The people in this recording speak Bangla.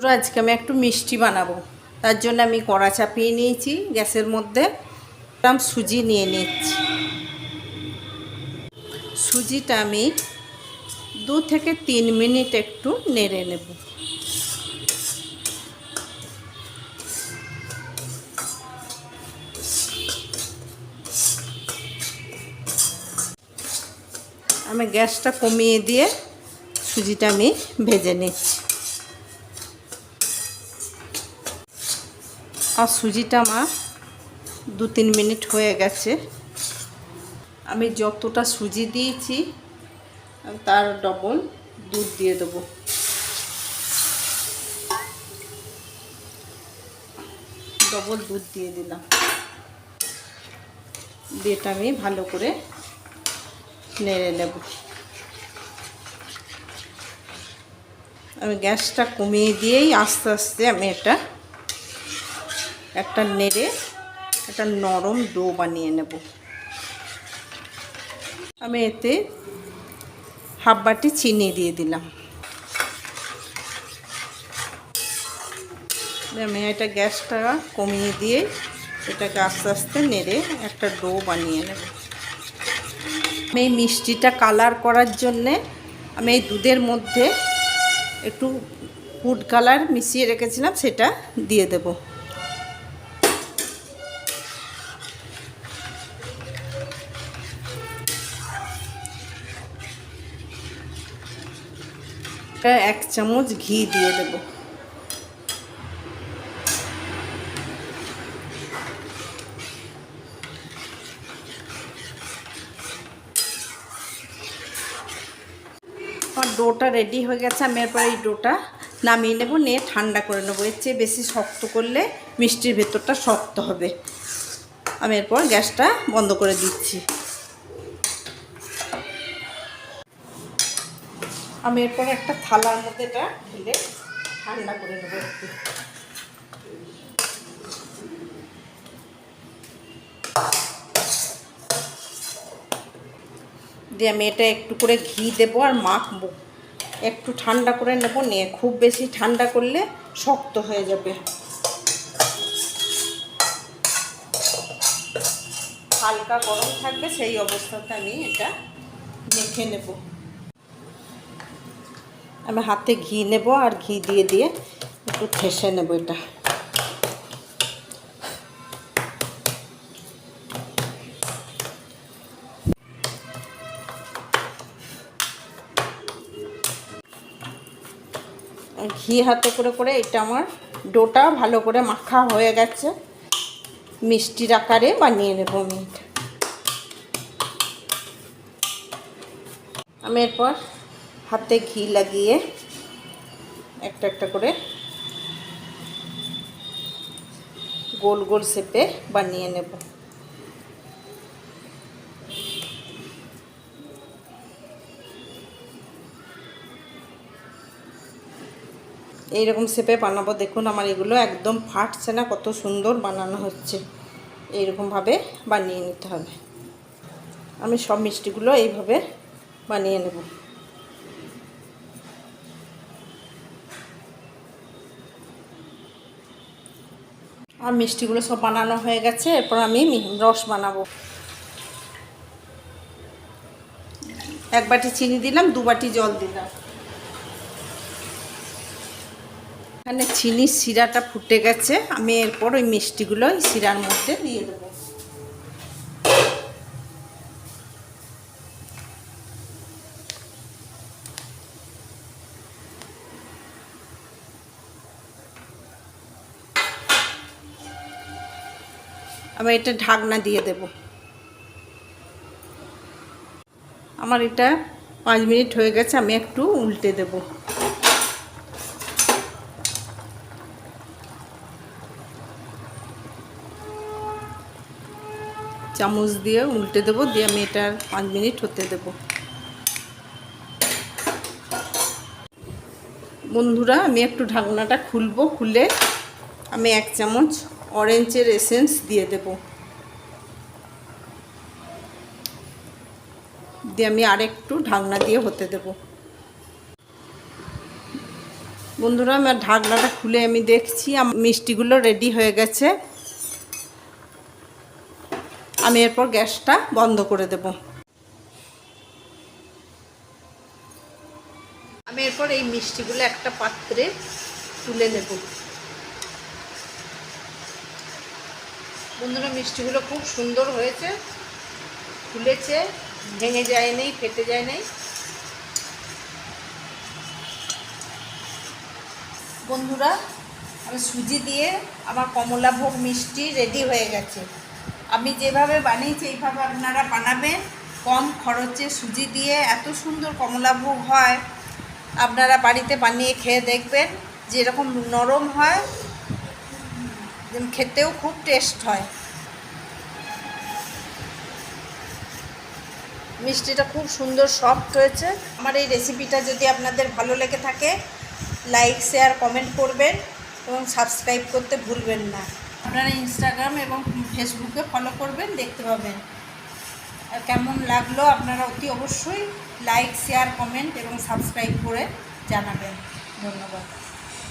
তো আজকে আমি একটু মিষ্টি বানাবো। তার জন্য আমি কড়া চাপিয়ে নিয়েছি, গ্যাসের মধ্যে সুজি নিয়ে নিচ্ছি। সুজিটা আমি 2 থেকে 3 মিনিট একটু নেড়ে নেব। আমি গ্যাসটা কমিয়ে দিয়ে সুজিটা আমি ভেজে নিচ্ছি। আর সুজিটা আমার 2-3 মিনিট হয়ে গেছে। আমি যতটা সুজি দিয়েছি তার ডবল দুধ দিয়ে দেবো। ডবল দুধ দিয়ে দিলাম। এটা আমি ভালো করে নেড়ে নেব। আমি গ্যাসটা কমিয়ে দিয়েই আস্তে আস্তে আমি একটা নেড়ে একটা নরম ডো বানিয়ে নেব। আমি এতে হাফ বাটি চিনি দিয়ে দিলাম। আমি এটা গ্যাসটা কমিয়ে দিয়ে এটাকে আস্তে আস্তে নেড়ে একটা ডো বানিয়ে নেব। আমি এই মিষ্টিটা কালার করার জন্যে আমি এই দুধের মধ্যে একটু ফুড কালার মিশিয়ে রেখেছিলাম, সেটা দিয়ে দেব। এক চামচ ঘি দিয়ে দেব। আমার ডোটা রেডি হয়ে গেছে। আমি এরপর এই ডোটা নামিয়ে নেব, নিয়ে ঠান্ডা করে নেবো। এর চেয়ে বেশি শক্ত করলে মিষ্টির ভেতরটা শক্ত হবে। আমি এরপর গ্যাসটা বন্ধ করে দিচ্ছি। আমি এরপর একটা থালার মধ্যে এটা ঢেলে ঠান্ডা করে নেব একটু। দিয়ে আমি এটা একটু করে ঘি দেবো আর মাখবো। একটু ঠান্ডা করে নেব, নিয়ে খুব বেশি ঠান্ডা করলে শক্ত হয়ে যাবে। হালকা গরম থাকবে, সেই অবস্থাতে আমি এটা মেখে নেব। আমি হাতে ঘি নেব আর ঘি দিয়ে দিয়ে একটু ঠেসে নেব এটা। ঘি হাতে করে করে এটা আমার ডোটা ভালো করে মাখা হয়ে গেছে। মিষ্টির আকারে বানিয়ে নেব আমি এরপর হাতে ঘি লাগিয়ে একটা একটা করে গোল গোল শেপে বানিয়ে নেব। এইরকম শেপে বানাবো। দেখুন আমার এগুলো একদম ফাটছে না, কত সুন্দর বানানো হচ্ছে। এইরকমভাবে বানিয়ে নিতে হবে। আমি সব মিষ্টিগুলো এইভাবে বানিয়ে নেব। আর মিষ্টিগুলো সব বানানো হয়ে গেছে। এরপর আমি রস বানাবো। 1 বাটি চিনি দিলাম, 2 বাটি জল দিলাম। এখানে চিনির শিরাটা ফুটে গেছে। আমি এরপর ওই মিষ্টিগুলো ওই শিরার মধ্যে দিয়ে দেবো। আমি এটা ঢাকনা দিয়ে দেব। আমার এটা 5 মিনিট হয়ে গেছে। আমি একটু উল্টে দেব। চামচ দিয়ে উল্টে দেব, দিয়ে আমি এটা 5 মিনিট হতে দেব। বন্ধুরা, আমি একটু ঢাকনাটা খুলবো। খুলে আমি 1 চামচ অরেঞ্জের এসেন্স দিয়ে দেব। দিয়ে আমি আরেকটু ঢাকনা দিয়ে হতে দেব। বন্ধুরা আমার ঢাকনাটা খুলে আমি দেখছি মিষ্টিগুলো রেডি হয়ে গেছে। আমি এরপর গ্যাসটা বন্ধ করে দেব। আমি এরপর এই মিষ্টিগুলো একটা পাত্রে তুলে নেব। বন্ধুরা মিষ্টিগুলো খুব সুন্দর হয়েছে, ফুলেছে, ভেঙে যায় নাই, ফেটে যায় নাই। বন্ধুরা আমি সুজি দিয়ে আমার কমলাভোগ মিষ্টি রেডি হয়ে গেছে। আমি যেভাবে বানিয়েছি এইভাবে আপনারা বানাবেন। কম খরচে সুজি দিয়ে এত সুন্দর কমলাভোগ হয়, আপনারা বাড়িতে বানিয়ে খেয়ে দেখবেন। যেরকম নরম হয়, খেতেও খুব টেস্ট হয়। মিষ্টিটা খুব সুন্দর সফট হয়েছে। আমার এই রেসিপিটা যদি আপনাদের ভালো লেগে থাকে, লাইক শেয়ার কমেন্ট করবেন এবং সাবস্ক্রাইব করতে ভুলবেন না। আপনারা ইনস্টাগ্রাম এবং ফেসবুকে ফলো করবেন, দেখতে পাবেন। আর কেমন লাগলো আপনারা অতি অবশ্যই লাইক শেয়ার কমেন্ট এবং সাবস্ক্রাইব করে জানাবেন। ধন্যবাদ।